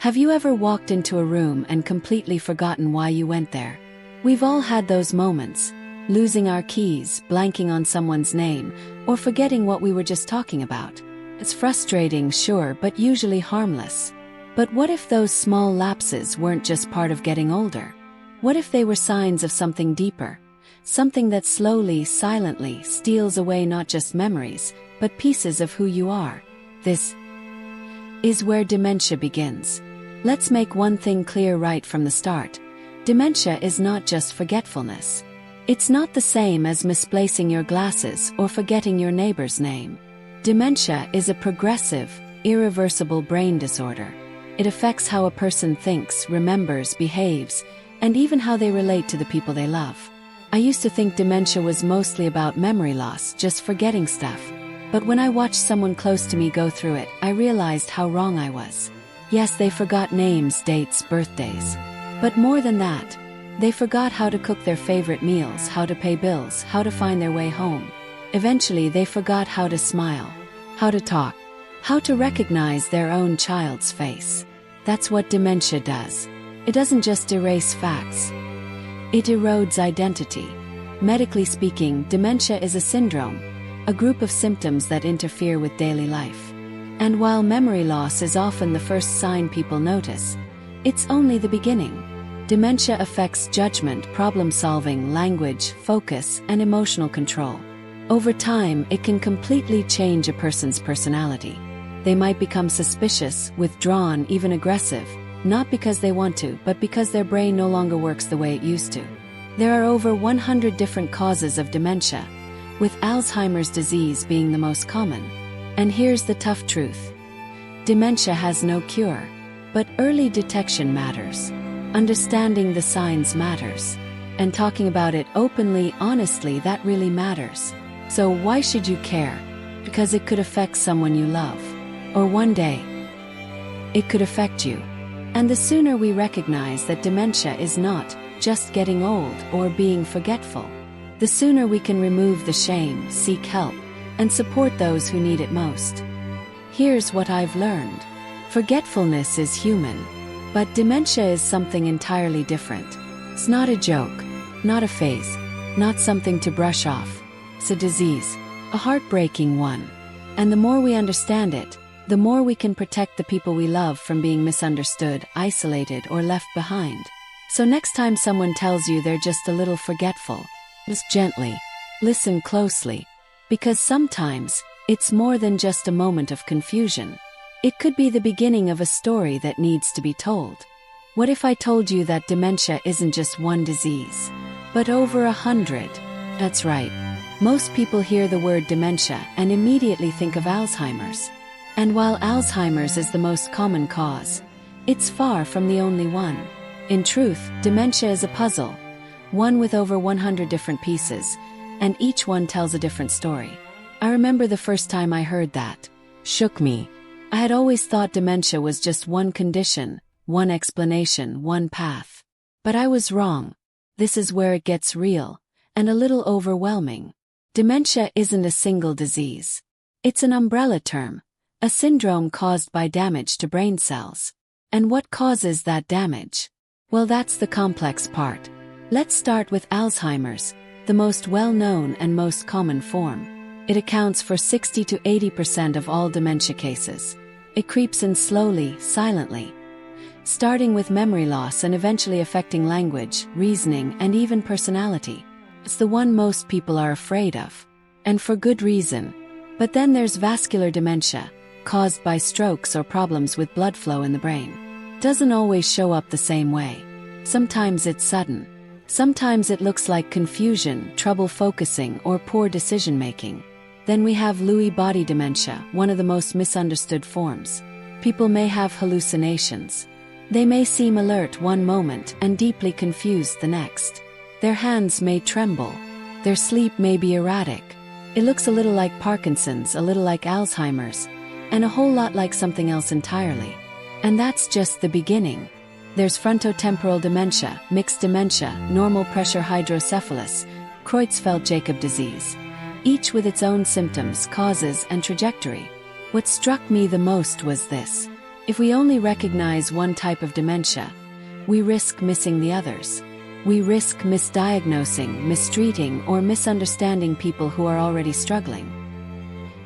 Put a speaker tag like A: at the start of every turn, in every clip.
A: Have you ever walked into a room and completely forgotten why you went there? We've all had those moments, losing our keys, blanking on someone's name, or forgetting what we were just talking about. It's frustrating, sure, but usually harmless. But what if those small lapses weren't just part of getting older? What if they were signs of something deeper? Something that slowly, silently steals away not just memories, but pieces of who you are. This is where dementia begins. Let's make one thing clear right from the start. Dementia is not just forgetfulness. It's not the same as misplacing your glasses or forgetting your neighbor's name. Dementia is a progressive, irreversible brain disorder. It affects how a person thinks, remembers, behaves, and even how they relate to the people they love. I used to think dementia was mostly about memory loss, just forgetting stuff. But when I watched someone close to me go through it, I realized how wrong I was. Yes, they forgot names, dates, birthdays. But more than that, they forgot how to cook their favorite meals, how to pay bills, how to find their way home. Eventually, they forgot how to smile, how to talk, how to recognize their own child's face. That's what dementia does. It doesn't just erase facts. It erodes identity. Medically speaking, dementia is a syndrome, a group of symptoms that interfere with daily life. And while memory loss is often the first sign people notice, it's only the beginning. Dementia affects judgment, problem-solving, language, focus, and emotional control. Over time, it can completely change a person's personality. They might become suspicious, withdrawn, even aggressive, not because they want to, but because their brain no longer works the way it used to. There are over 100 different causes of dementia, with Alzheimer's disease being the most common. And here's the tough truth. Dementia has no cure, but early detection matters. Understanding the signs matters. And talking about it openly, honestly, that really matters. So why should you care? Because it could affect someone you love. Or one day, it could affect you. And the sooner we recognize that dementia is not just getting old or being forgetful, the sooner we can remove the shame, seek help, and support those who need it most. Here's what I've learned. Forgetfulness is human, but dementia is something entirely different. It's not a joke, not a phase, not something to brush off. It's a disease, a heartbreaking one. And the more we understand it, the more we can protect the people we love from being misunderstood, isolated, or left behind. So next time someone tells you they're just a little forgetful, just gently, listen closely, because sometimes it's more than just a moment of confusion. It could be the beginning of a story that needs to be told. What if I told you that dementia isn't just one disease, but over 100? That's right. Most people hear the word dementia and immediately think of Alzheimer's. And while Alzheimer's is the most common cause, it's far from the only one. In truth, dementia is a puzzle, one with over 100 different pieces, and each one tells a different story. I remember the first time I heard that. Shook me. I had always thought dementia was just one condition, one explanation, one path. But I was wrong. This is where it gets real, and a little overwhelming. Dementia isn't a single disease. It's an umbrella term, a syndrome caused by damage to brain cells. And what causes that damage? Well, that's the complex part. Let's start with Alzheimer's, the most well-known and most common form. It accounts for 60 to 80% of all dementia cases. It creeps in slowly, silently, starting with memory loss and eventually affecting language, reasoning, and even personality. It's the one most people are afraid of. And for good reason. But then there's vascular dementia, caused by strokes or problems with blood flow in the brain. Doesn't always show up the same way. Sometimes it's sudden. Sometimes it looks like confusion, trouble focusing, or poor decision-making. Then we have Lewy body dementia, one of the most misunderstood forms. People may have hallucinations. They may seem alert one moment and deeply confused the next. Their hands may tremble. Their sleep may be erratic. It looks a little like Parkinson's, a little like Alzheimer's, and a whole lot like something else entirely. And that's just the beginning. There's frontotemporal dementia, mixed dementia, normal pressure hydrocephalus, Creutzfeldt-Jakob disease, each with its own symptoms, causes, and trajectory. What struck me the most was this. If we only recognize one type of dementia, we risk missing the others. We risk misdiagnosing, mistreating, or misunderstanding people who are already struggling.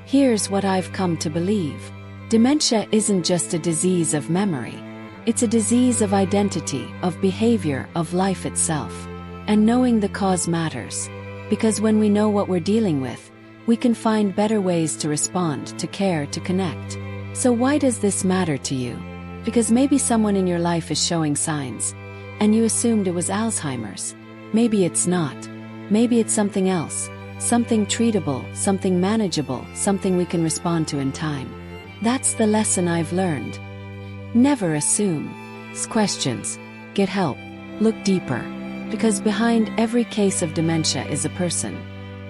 A: Here's what I've come to believe. Dementia isn't just a disease of memory. It's a disease of identity, of behavior, of life itself. And knowing the cause matters. Because when we know what we're dealing with, we can find better ways to respond, to care, to connect. So why does this matter to you? Because maybe someone in your life is showing signs, and you assumed it was Alzheimer's. Maybe it's not. Maybe it's something else. Something treatable, something manageable, something we can respond to in time. That's the lesson I've learned. Never assume. Ask questions. Get help. Look deeper. Because behind every case of dementia is a person.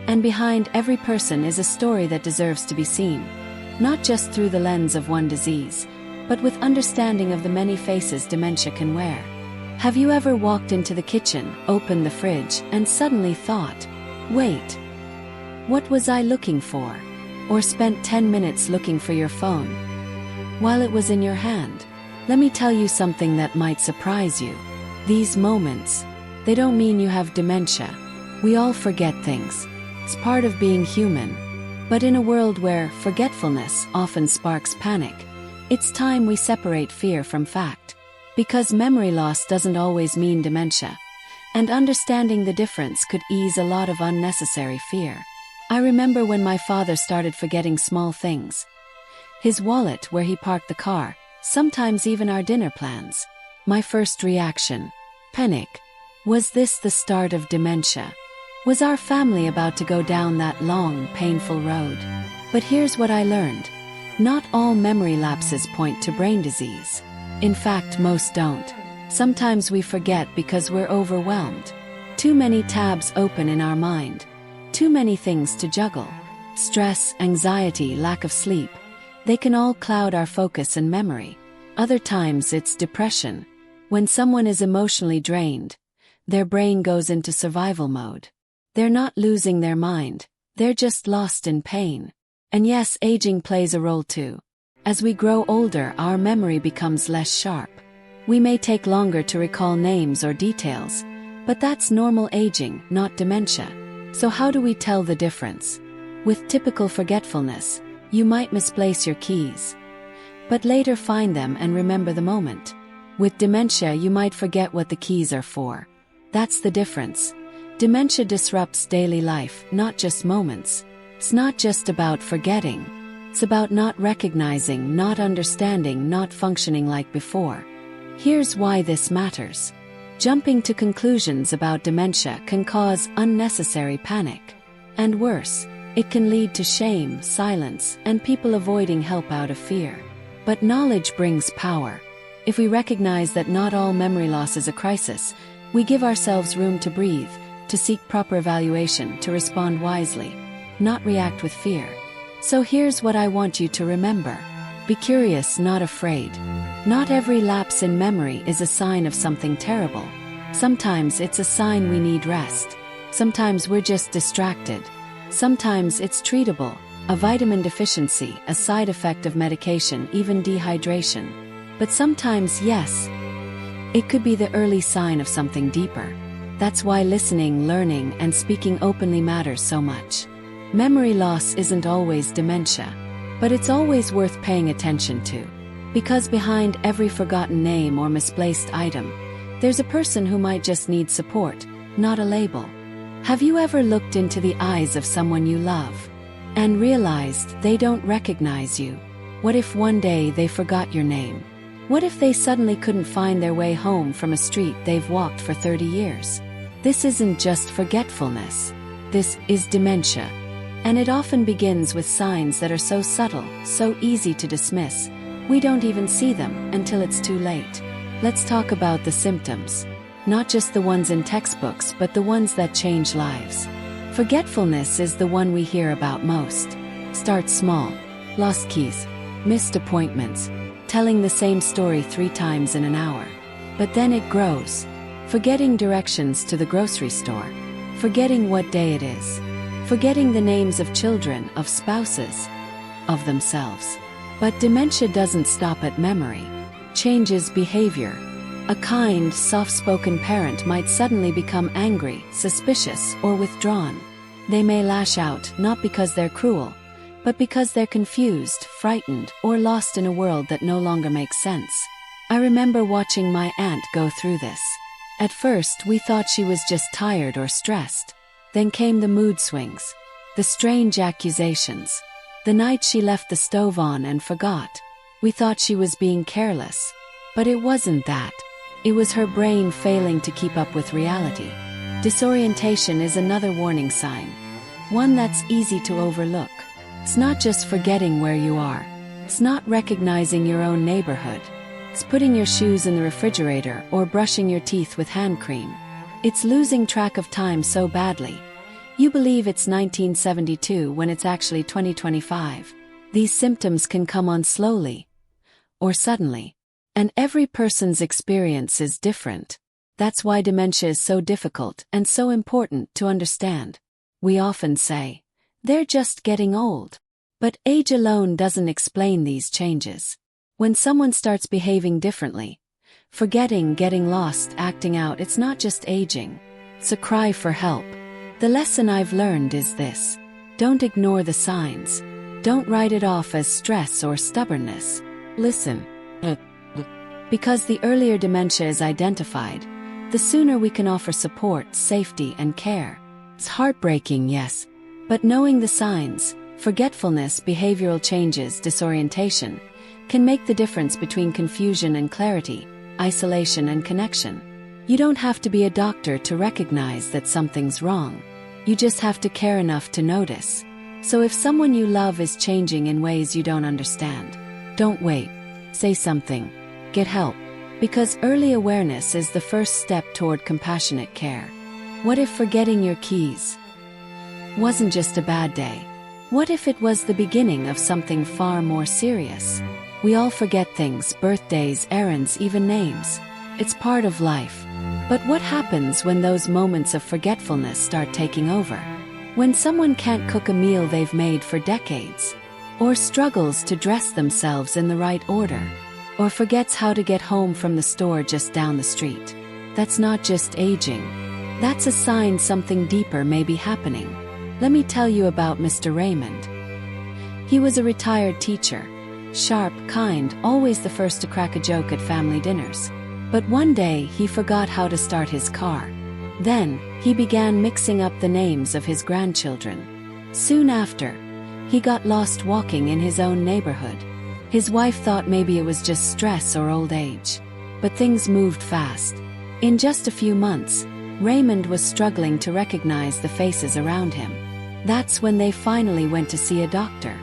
A: And behind every person is a story that deserves to be seen. Not just through the lens of one disease, but with understanding of the many faces dementia can wear. Have you ever walked into the kitchen, opened the fridge, and suddenly thought, wait, what was I looking for? Or spent 10 minutes looking for your phone while it was in your hand? Let me tell you something that might surprise you. These moments, they don't mean you have dementia. We all forget things. It's part of being human. But in a world where forgetfulness often sparks panic, it's time we separate fear from fact. Because memory loss doesn't always mean dementia, and understanding the difference could ease a lot of unnecessary fear. I remember when my father started forgetting small things. His wallet, where he parked the car, sometimes even our dinner plans. My first reaction, panic. Was this the start of dementia? Was our family about to go down that long, painful road? But here's what I learned. Not all memory lapses point to brain disease. In fact, most don't. Sometimes we forget because we're overwhelmed. Too many tabs open in our mind. Too many things to juggle. Stress, anxiety, lack of sleep. They can all cloud our focus and memory. Other times it's depression. When someone is emotionally drained, their brain goes into survival mode. They're not losing their mind. They're just lost in pain. And yes, aging plays a role too. As we grow older, our memory becomes less sharp. We may take longer to recall names or details, but that's normal aging, not dementia. So how do we tell the difference? With typical forgetfulness, you might misplace your keys, but later find them and remember the moment. With dementia, you might forget what the keys are for. That's the difference. Dementia disrupts daily life, not just moments. It's not just about forgetting. It's about not recognizing, not understanding, not functioning like before. Here's why this matters. Jumping to conclusions about dementia can cause unnecessary panic. And worse, it can lead to shame, silence, and people avoiding help out of fear. But knowledge brings power. If we recognize that not all memory loss is a crisis, we give ourselves room to breathe, to seek proper evaluation, to respond wisely, not react with fear. So here's what I want you to remember. Be curious, not afraid. Not every lapse in memory is a sign of something terrible. Sometimes it's a sign we need rest. Sometimes we're just distracted. Sometimes it's treatable, a vitamin deficiency, a side effect of medication, even dehydration. But sometimes, yes, it could be the early sign of something deeper. That's why listening, learning, and speaking openly matters so much. Memory loss isn't always dementia, but it's always worth paying attention to. Because behind every forgotten name or misplaced item, there's a person who might just need support, not a label. Have you ever looked into the eyes of someone you love and realized they don't recognize you? What if one day they forgot your name? What if they suddenly couldn't find their way home from a street they've walked for 30 years? This isn't just forgetfulness. This is dementia. And it often begins with signs that are so subtle, so easy to dismiss, we don't even see them until it's too late. Let's talk about the symptoms. Not just the ones in textbooks, but the ones that change lives. Forgetfulness is the one we hear about most. Start small. Lost keys. Missed appointments. Telling the same story 3 times in an hour. But then it grows. Forgetting directions to the grocery store. Forgetting what day it is. Forgetting the names of children, of spouses, of themselves. But dementia doesn't stop at memory. Changes behavior. A kind, soft-spoken parent might suddenly become angry, suspicious, or withdrawn. They may lash out, not because they're cruel, but because they're confused, frightened, or lost in a world that no longer makes sense. I remember watching my aunt go through this. At first, we thought she was just tired or stressed. Then came the mood swings, the strange accusations. The night she left the stove on and forgot. We thought she was being careless. But it wasn't that. It was her brain failing to keep up with reality. Disorientation is another warning sign. One that's easy to overlook. It's not just forgetting where you are. It's not recognizing your own neighborhood. It's putting your shoes in the refrigerator or brushing your teeth with hand cream. It's losing track of time so badly. You believe it's 1972 when it's actually 2025. These symptoms can come on slowly or suddenly. And every person's experience is different. That's why dementia is so difficult and so important to understand. We often say, they're just getting old. But age alone doesn't explain these changes. When someone starts behaving differently, forgetting, getting lost, acting out, it's not just aging. It's a cry for help. The lesson I've learned is this. Don't ignore the signs. Don't write it off as stress or stubbornness. Listen. Because the earlier dementia is identified, the sooner we can offer support, safety, and care. It's heartbreaking, yes. But knowing the signs, forgetfulness, behavioral changes, disorientation, can make the difference between confusion and clarity, isolation and connection. You don't have to be a doctor to recognize that something's wrong. You just have to care enough to notice. So if someone you love is changing in ways you don't understand, don't wait. Say something. Get help. Because early awareness is the first step toward compassionate care. What if forgetting your keys wasn't just a bad day? What if it was the beginning of something far more serious? We all forget things, birthdays, errands, even names. It's part of life. But what happens when those moments of forgetfulness start taking over? When someone can't cook a meal they've made for decades, or struggles to dress themselves in the right order, or forgets how to get home from the store just down the street. That's not just aging. That's a sign something deeper may be happening. Let me tell you about Mr. Raymond. He was a retired teacher. Sharp, kind, always the first to crack a joke at family dinners. But one day he forgot how to start his car. Then, he began mixing up the names of his grandchildren. Soon after, he got lost walking in his own neighborhood. His wife thought maybe it was just stress or old age. But things moved fast. In just a few months, Raymond was struggling to recognize the faces around him. That's when they finally went to see a doctor.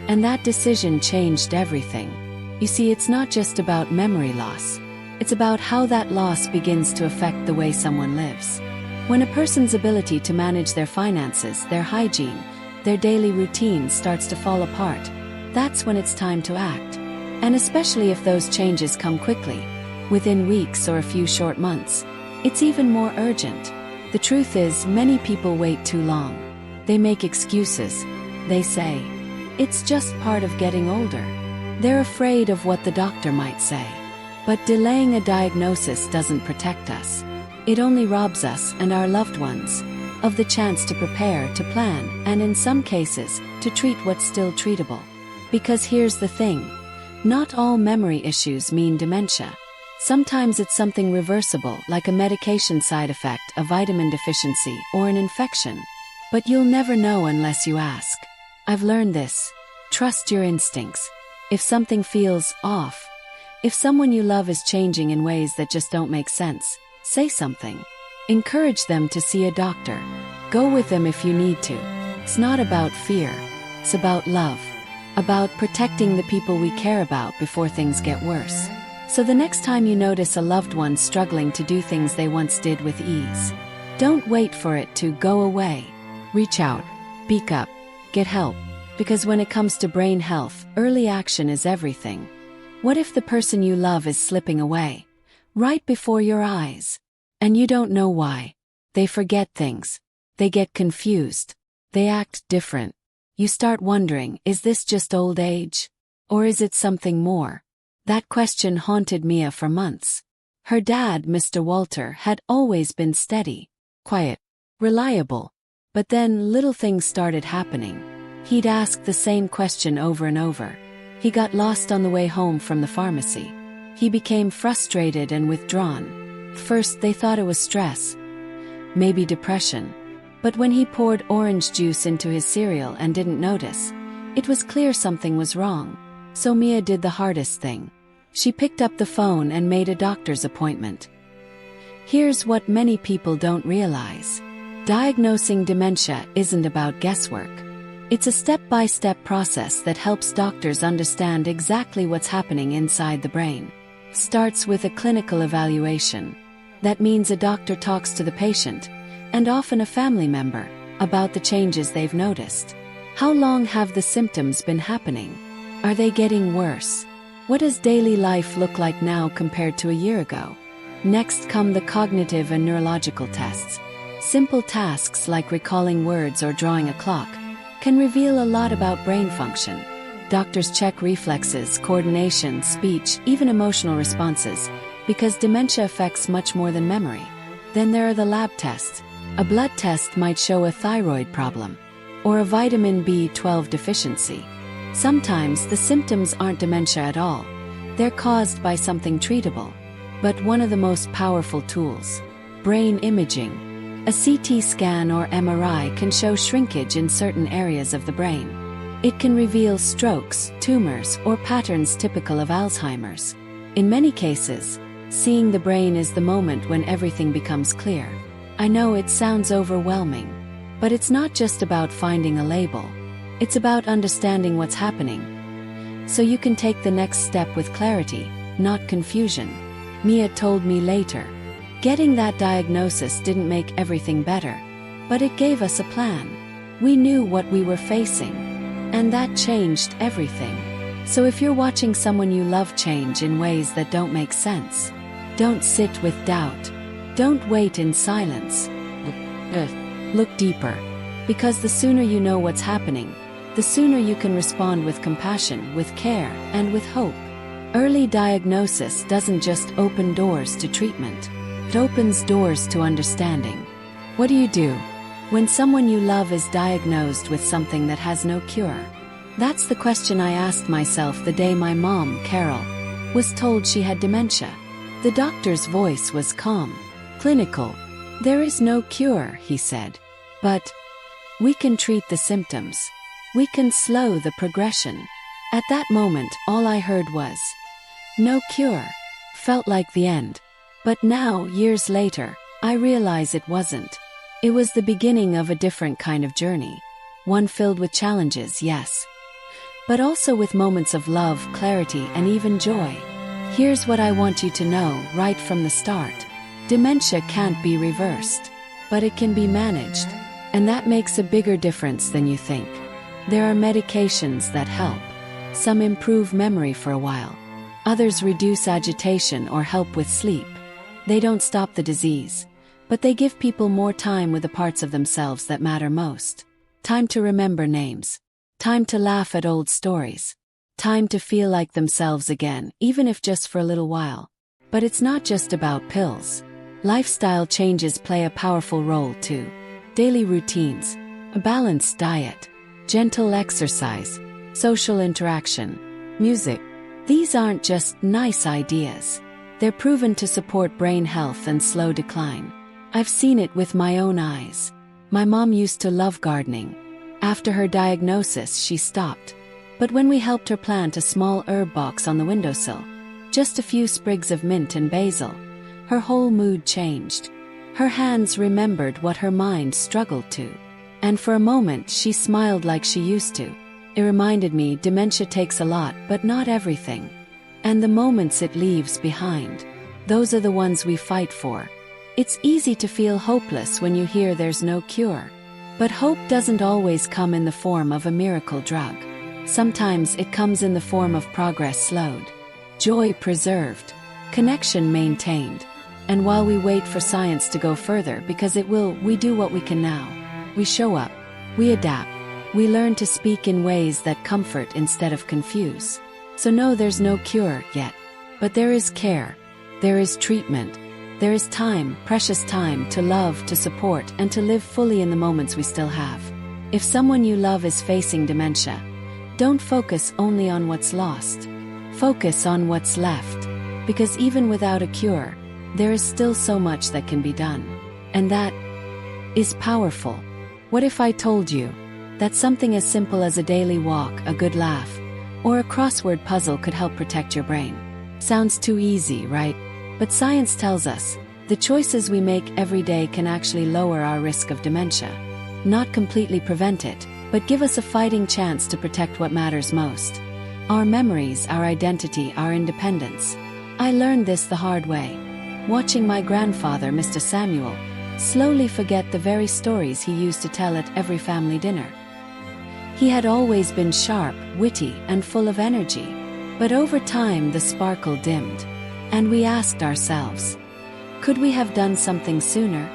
A: And that decision changed everything. You see, it's not just about memory loss. It's about how that loss begins to affect the way someone lives. When a person's ability to manage their finances, their hygiene, their daily routine starts to fall apart, that's when it's time to act. And especially if those changes come quickly, within weeks or a few short months, it's even more urgent. The truth is, many people wait too long. They make excuses. They say, it's just part of getting older. They're afraid of what the doctor might say. But delaying a diagnosis doesn't protect us. It only robs us and our loved ones of the chance to prepare, to plan, and in some cases, to treat what's still treatable. Because here's the thing. Not all memory issues mean dementia. Sometimes it's something reversible, like a medication side effect, a vitamin deficiency, or an infection. But you'll never know unless you ask. I've learned this. Trust your instincts. If something feels off, if someone you love is changing in ways that just don't make sense, say something. Encourage them to see a doctor. Go with them if you need to. It's not about fear. It's about love. About protecting the people we care about before things get worse. So the next time you notice a loved one struggling to do things they once did with ease, don't wait for it to go away. Reach out. Speak up. Get help. Because when it comes to brain health, early action is everything. What if the person you love is slipping away, right before your eyes, and you don't know why? They forget things. They get confused. They act different. You start wondering, is this just old age? Or is it something more? That question haunted Mia for months. Her dad, Mr. Walter, had always been steady, quiet, reliable. But then little things started happening. He'd ask the same question over and over. He got lost on the way home from the pharmacy. He became frustrated and withdrawn. First they thought it was stress, maybe depression. But when he poured orange juice into his cereal and didn't notice, it was clear something was wrong. So Mia did the hardest thing. She picked up the phone and made a doctor's appointment. Here's what many people don't realize. Diagnosing dementia isn't about guesswork. It's a step-by-step process that helps doctors understand exactly what's happening inside the brain. Starts with a clinical evaluation. That means a doctor talks to the patient, and often a family member, about the changes they've noticed. How long have the symptoms been happening? Are they getting worse? What does daily life look like now compared to a year ago? Next come the cognitive and neurological tests. Simple tasks like recalling words or drawing a clock can reveal a lot about brain function. Doctors check reflexes, coordination, speech, even emotional responses, because dementia affects much more than memory. Then there are the lab tests. A blood test might show a thyroid problem, or a vitamin B12 deficiency. Sometimes the symptoms aren't dementia at all. They're caused by something treatable. But one of the most powerful tools, brain imaging. A CT scan or MRI can show shrinkage in certain areas of the brain. It can reveal strokes, tumors, or patterns typical of Alzheimer's. In many cases, seeing the brain is the moment when everything becomes clear. I know it sounds overwhelming, but it's not just about finding a label. It's about understanding what's happening, so you can take the next step with clarity, not confusion. Mia told me later. Getting that diagnosis didn't make everything better, but it gave us a plan. We knew what we were facing, and that changed everything. So if you're watching someone you love change in ways that don't make sense, don't sit with doubt. Don't wait in silence. Look deeper. Because the sooner you know what's happening, the sooner you can respond with compassion, with care, and with hope. Early diagnosis doesn't just open doors to treatment. It opens doors to understanding. What do you do when someone you love is diagnosed with something that has no cure? That's the question I asked myself the day my mom, Carol, was told she had dementia. The doctor's voice was calm, clinical. There is no cure, he said. But we can treat the symptoms. We can slow the progression. At that moment, all I heard was, no cure. Felt like the end. But now, years later, I realize it wasn't. It was the beginning of a different kind of journey. One filled with challenges, yes, but also with moments of love, clarity, and even joy. Here's what I want you to know right from the start. Dementia can't be reversed, but it can be managed. And that makes a bigger difference than you think. There are medications that help. Some improve memory for a while. Others reduce agitation or help with sleep. They don't stop the disease, but they give people more time with the parts of themselves that matter most. Time to remember names. Time to laugh at old stories. Time to feel like themselves again, even if just for a little while. But it's not just about pills. Lifestyle changes play a powerful role too. Daily routines, a balanced diet, gentle exercise, social interaction, music. These aren't just nice ideas. They're proven to support brain health and slow decline. I've seen it with my own eyes. My mom used to love gardening. After her diagnosis, she stopped. But when we helped her plant a small herb box on the windowsill, just a few sprigs of mint and basil, her whole mood changed. Her hands remembered what her mind struggled to. And for a moment, she smiled like she used to. It reminded me dementia takes a lot, but not everything. And the moments it leaves behind, those are the ones we fight for. It's easy to feel hopeless when you hear there's no cure. But hope doesn't always come in the form of a miracle drug. Sometimes it comes in the form of progress slowed, joy preserved, connection maintained. And while we wait for science to go further, because it will, we do what we can now. We show up, we adapt, we learn to speak in ways that comfort instead of confuse. So no, there's no cure yet. But there is care. There is treatment. There is time, precious time, to love, to support, and to live fully in the moments we still have. If someone you love is facing dementia, don't focus only on what's lost. Focus on what's left. Because even without a cure, there is still so much that can be done. And that is powerful. What if I told you that something as simple as a daily walk, a good laugh, or a crossword puzzle could help protect your brain? Sounds too easy, right? But science tells us the choices we make every day can actually lower our risk of dementia. Not completely prevent it, but give us a fighting chance to protect what matters most. Our memories, our identity, our independence. I learned this the hard way, watching my grandfather, Mr. Samuel, slowly forget the very stories he used to tell at every family dinner. He had always been sharp, witty, and full of energy. But over time the sparkle dimmed. And we asked ourselves, could we have done something sooner?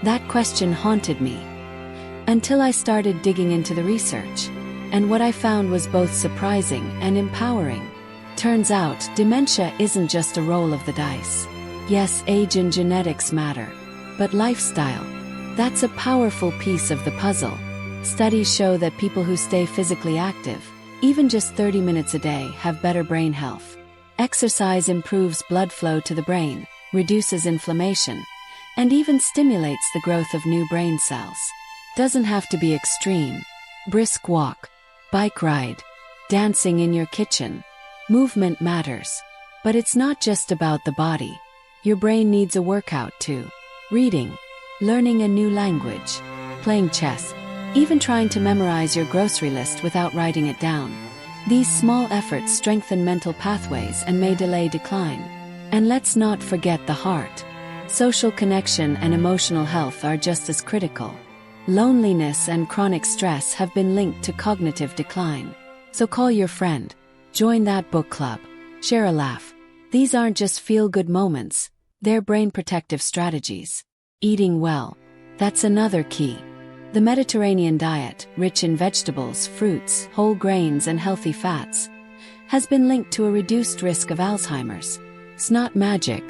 A: That question haunted me. Until I started digging into the research. And what I found was both surprising and empowering. Turns out, dementia isn't just a roll of the dice. Yes, age and genetics matter. But lifestyle, that's a powerful piece of the puzzle. Studies show that people who stay physically active, even just 30 minutes a day, have better brain health. Exercise improves blood flow to the brain, reduces inflammation, and even stimulates the growth of new brain cells. Doesn't have to be extreme. Brisk walk, bike ride, dancing in your kitchen. Movement matters. But it's not just about the body. Your brain needs a workout too. Reading, learning a new language, playing chess, even trying to memorize your grocery list without writing it down. These small efforts strengthen mental pathways and may delay decline. And let's not forget the heart. Social connection and emotional health are just as critical. Loneliness and chronic stress have been linked to cognitive decline. So call your friend, join that book club, share a laugh. These aren't just feel-good moments. They're brain protective strategies. Eating well. That's another key. The Mediterranean diet, rich in vegetables, fruits, whole grains, and healthy fats, has been linked to a reduced risk of Alzheimer's. It's not magic.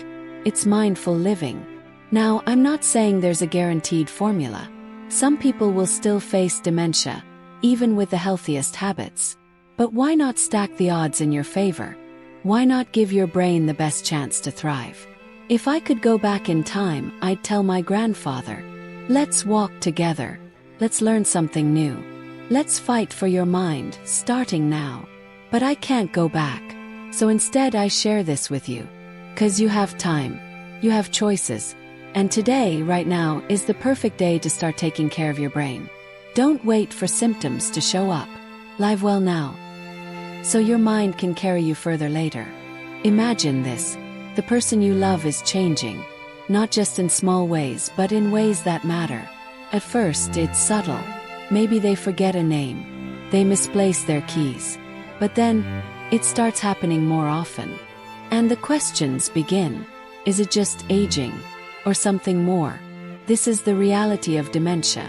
A: It's mindful living. Now, I'm not saying there's a guaranteed formula. Some people will still face dementia, even with the healthiest habits. But why not stack the odds in your favor? Why not give your brain the best chance to thrive? If I could go back in time, I'd tell my grandfather, let's walk together. Let's learn something new. Let's fight for your mind, starting now. But I can't go back. So instead I share this with you. 'Cause you have time. You have choices. And today, right now, is the perfect day to start taking care of your brain. Don't wait for symptoms to show up. Live well now, so your mind can carry you further later. Imagine this. The person you love is changing, not just in small ways but in ways that matter. At first it's subtle. Maybe they forget a name. They misplace their keys. But then, it starts happening more often. And the questions begin. Is it just aging? Or something more? This is the reality of dementia.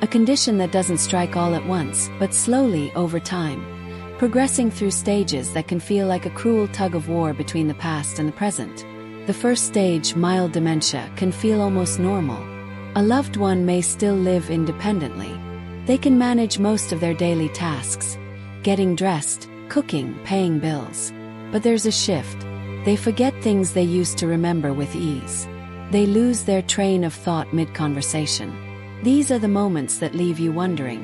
A: A condition that doesn't strike all at once, but slowly over time. Progressing through stages that can feel like a cruel tug-of-war between the past and the present. The first stage, mild dementia, can feel almost normal. A loved one may still live independently. They can manage most of their daily tasks, getting dressed, cooking, paying bills. But there's a shift. They forget things they used to remember with ease. They lose their train of thought mid-conversation. These are the moments that leave you wondering,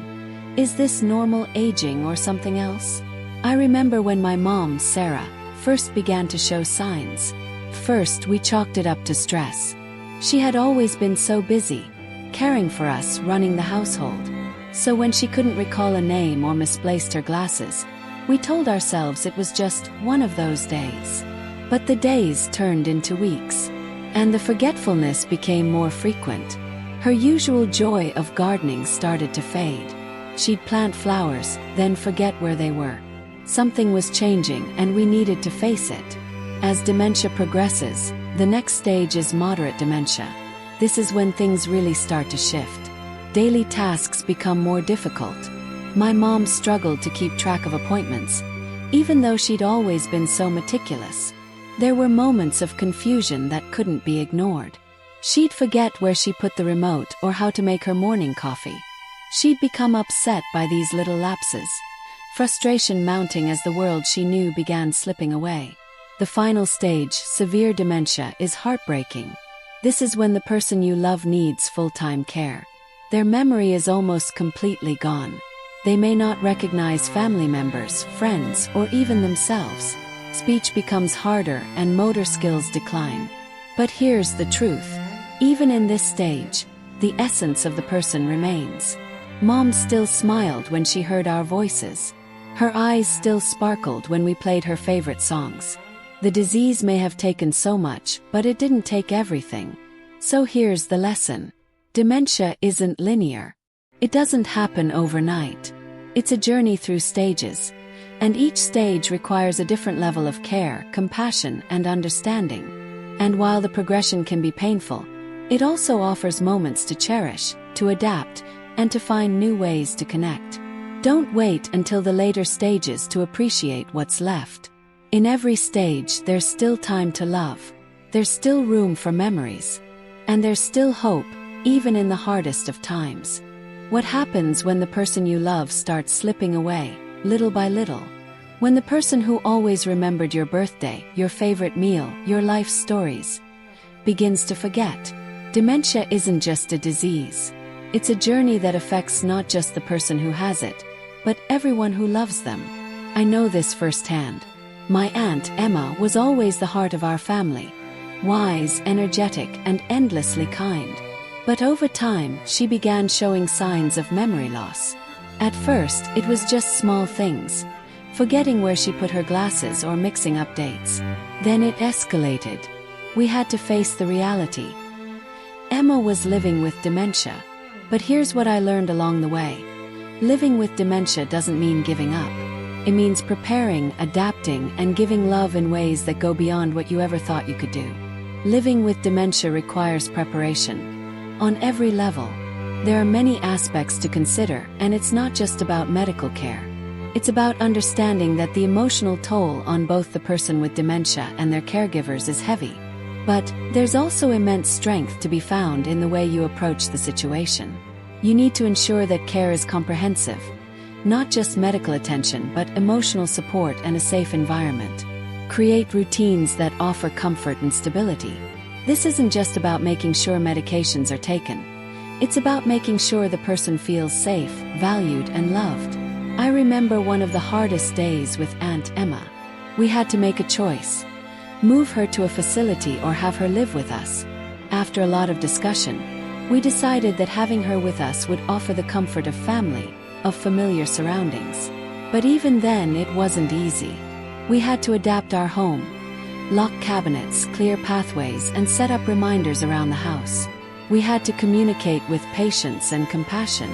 A: is this normal aging or something else? I remember when my mom, Sarah, first began to show signs. First, we chalked it up to stress. She had always been so busy, caring for us, running the household. So when she couldn't recall a name or misplaced her glasses, we told ourselves it was just one of those days. But the days turned into weeks, and the forgetfulness became more frequent. Her usual joy of gardening started to fade. She'd plant flowers, then forget where they were. Something was changing and we needed to face it. As dementia progresses, the next stage is moderate dementia. This is when things really start to shift. Daily tasks become more difficult. My mom struggled to keep track of appointments, even though she'd always been so meticulous. There were moments of confusion that couldn't be ignored. She'd forget where she put the remote or how to make her morning coffee. She'd become upset by these little lapses, frustration mounting as the world she knew began slipping away. The final stage, severe dementia, is heartbreaking. This is when the person you love needs full-time care. Their memory is almost completely gone. They may not recognize family members, friends, or even themselves. Speech becomes harder and motor skills decline. But here's the truth. Even in this stage, the essence of the person remains. Mom still smiled when she heard our voices. Her eyes still sparkled when we played her favorite songs. The disease may have taken so much, but it didn't take everything. So here's the lesson. Dementia isn't linear. It doesn't happen overnight. It's a journey through stages, and each stage requires a different level of care, compassion, and understanding. And while the progression can be painful, it also offers moments to cherish, to adapt, and to find new ways to connect. Don't wait until the later stages to appreciate what's left. In every stage, there's still time to love. There's still room for memories. And there's still hope, even in the hardest of times. What happens when the person you love starts slipping away, little by little? When the person who always remembered your birthday, your favorite meal, your life stories, begins to forget. Dementia isn't just a disease. It's a journey that affects not just the person who has it, but everyone who loves them. I know this firsthand. My Aunt Emma was always the heart of our family. Wise, energetic, and endlessly kind. But over time, she began showing signs of memory loss. At first, it was just small things, forgetting where she put her glasses or mixing up dates. Then it escalated. We had to face the reality. Emma was living with dementia. But here's what I learned along the way. Living with dementia doesn't mean giving up. It means preparing, adapting, and giving love in ways that go beyond what you ever thought you could do. Living with dementia requires preparation. On every level. There are many aspects to consider, and it's not just about medical care. It's about understanding that the emotional toll on both the person with dementia and their caregivers is heavy. But there's also immense strength to be found in the way you approach the situation. You need to ensure that care is comprehensive. Not just medical attention, but emotional support and a safe environment. Create routines that offer comfort and stability. This isn't just about making sure medications are taken. It's about making sure the person feels safe, valued, and loved. I remember one of the hardest days with Aunt Emma. We had to make a choice. Move her to a facility or have her live with us. After a lot of discussion, we decided that having her with us would offer the comfort of family, of familiar surroundings. But even then, it wasn't easy. We had to adapt our home, lock cabinets, clear pathways, and set up reminders around the house. We had to communicate with patience and compassion.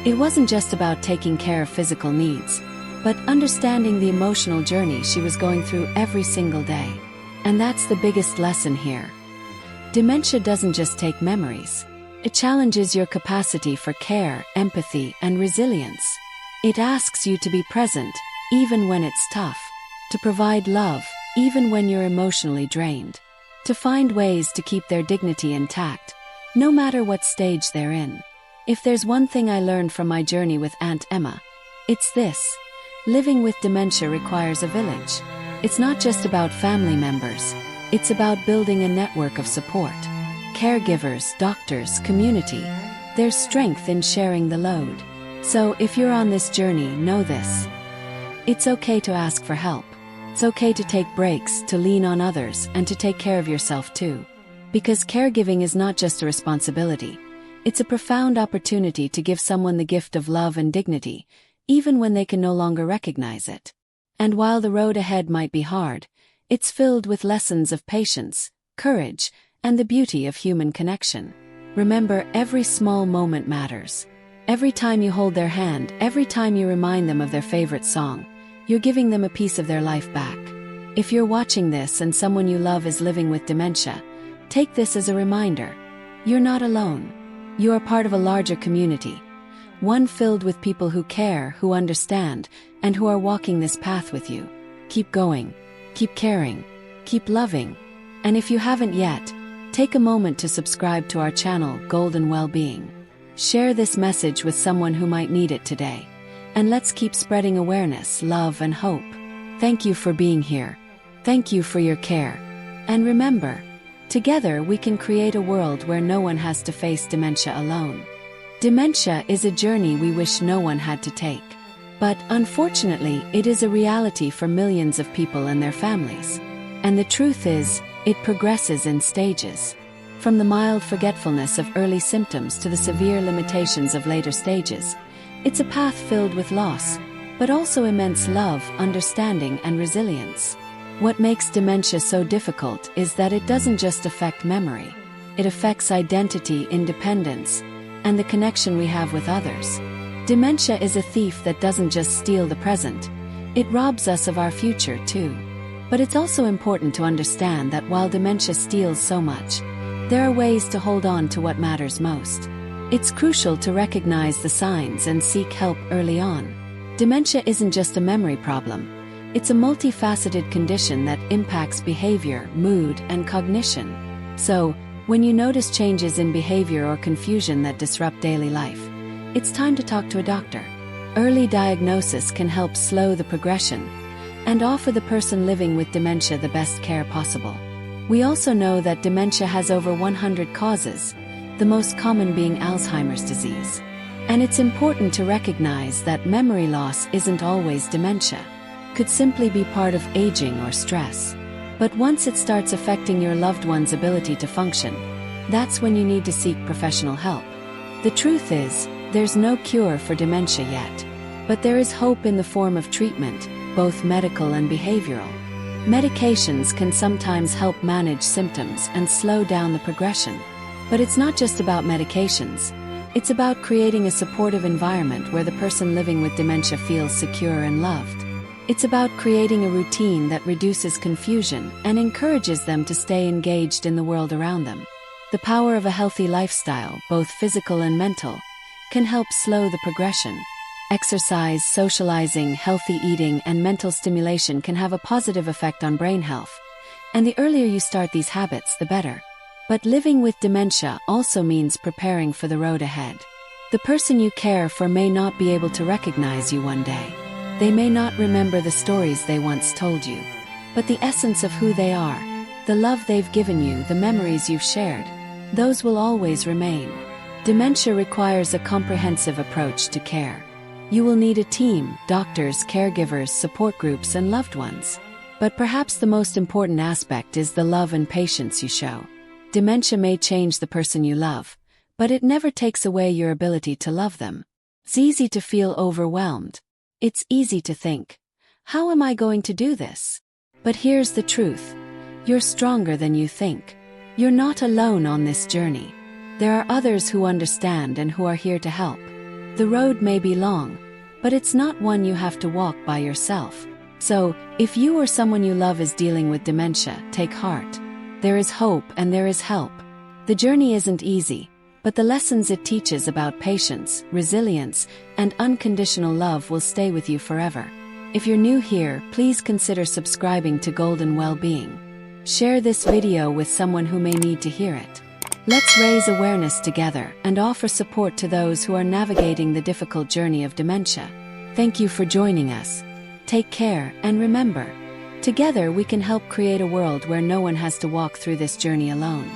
A: It wasn't just about taking care of physical needs, but understanding the emotional journey she was going through every single day. And that's the biggest lesson here. Dementia doesn't just take memories. It challenges your capacity for care, empathy, and resilience. It asks you to be present, even when it's tough. To provide love, even when you're emotionally drained. To find ways to keep their dignity intact, no matter what stage they're in. If there's one thing I learned from my journey with Aunt Emma, it's this. Living with dementia requires a village. It's not just about family members. It's about building a network of support. Caregivers, doctors, community. There's strength in sharing the load. So if you're on this journey, know this. It's okay to ask for help. It's okay to take breaks, to lean on others, and to take care of yourself too. Because caregiving is not just a responsibility. It's a profound opportunity to give someone the gift of love and dignity, even when they can no longer recognize it. And while the road ahead might be hard, it's filled with lessons of patience, courage, and the beauty of human connection. Remember, every small moment matters. Every time you hold their hand, every time you remind them of their favorite song, you're giving them a piece of their life back. If you're watching this and someone you love is living with dementia, take this as a reminder. You're not alone. You are part of a larger community. One filled with people who care, who understand, and who are walking this path with you. Keep going, keep caring, keep loving, and if you haven't yet, take a moment to subscribe to our channel, Golden Wellbeing. Share this message with someone who might need it today. And let's keep spreading awareness, love, and hope. Thank you for being here. Thank you for your care. And remember, together we can create a world where no one has to face dementia alone. Dementia is a journey we wish no one had to take. But unfortunately, it is a reality for millions of people and their families. And the truth is, it progresses in stages. From the mild forgetfulness of early symptoms to the severe limitations of later stages, it's a path filled with loss, but also immense love, understanding, and resilience. What makes dementia so difficult is that it doesn't just affect memory. It affects identity, independence, and the connection we have with others. Dementia is a thief that doesn't just steal the present, it robs us of our future too. But it's also important to understand that while dementia steals so much, there are ways to hold on to what matters most. It's crucial to recognize the signs and seek help early on. Dementia isn't just a memory problem. It's a multifaceted condition that impacts behavior, mood, and cognition. So, when you notice changes in behavior or confusion that disrupt daily life, it's time to talk to a doctor. Early diagnosis can help slow the progression and offer the person living with dementia the best care possible. We also know that dementia has over 100 causes, the most common being Alzheimer's disease. And it's important to recognize that memory loss isn't always dementia. Could simply be part of aging or stress. But once it starts affecting your loved one's ability to function, that's when you need to seek professional help. The truth is, there's no cure for dementia yet. But there is hope in the form of treatment, both medical and behavioral. Medications can sometimes help manage symptoms and slow down the progression. But it's not just about medications. It's about creating a supportive environment where the person living with dementia feels secure and loved. It's about creating a routine that reduces confusion and encourages them to stay engaged in the world around them. The power of a healthy lifestyle, both physical and mental, can help slow the progression. Exercise, socializing, healthy eating, and mental stimulation can have a positive effect on brain health. And the earlier you start these habits, the better. But living with dementia also means preparing for the road ahead. The person you care for may not be able to recognize you one day. They may not remember the stories they once told you. But the essence of who they are, the love they've given you, the memories you've shared, those will always remain. Dementia requires a comprehensive approach to care. You will need a team, doctors, caregivers, support groups, and loved ones. But perhaps the most important aspect is the love and patience you show. Dementia may change the person you love, but it never takes away your ability to love them. It's easy to feel overwhelmed. It's easy to think, how am I going to do this? But here's the truth. You're stronger than you think. You're not alone on this journey. There are others who understand and who are here to help. The road may be long, but it's not one you have to walk by yourself. So, if you or someone you love is dealing with dementia, take heart. There is hope and there is help. The journey isn't easy, but the lessons it teaches about patience, resilience, and unconditional love will stay with you forever. If you're new here, please consider subscribing to Golden Wellbeing. Share this video with someone who may need to hear it. Let's raise awareness together and offer support to those who are navigating the difficult journey of dementia. Thank you for joining us. Take care, and remember, together we can help create a world where no one has to walk through this journey alone.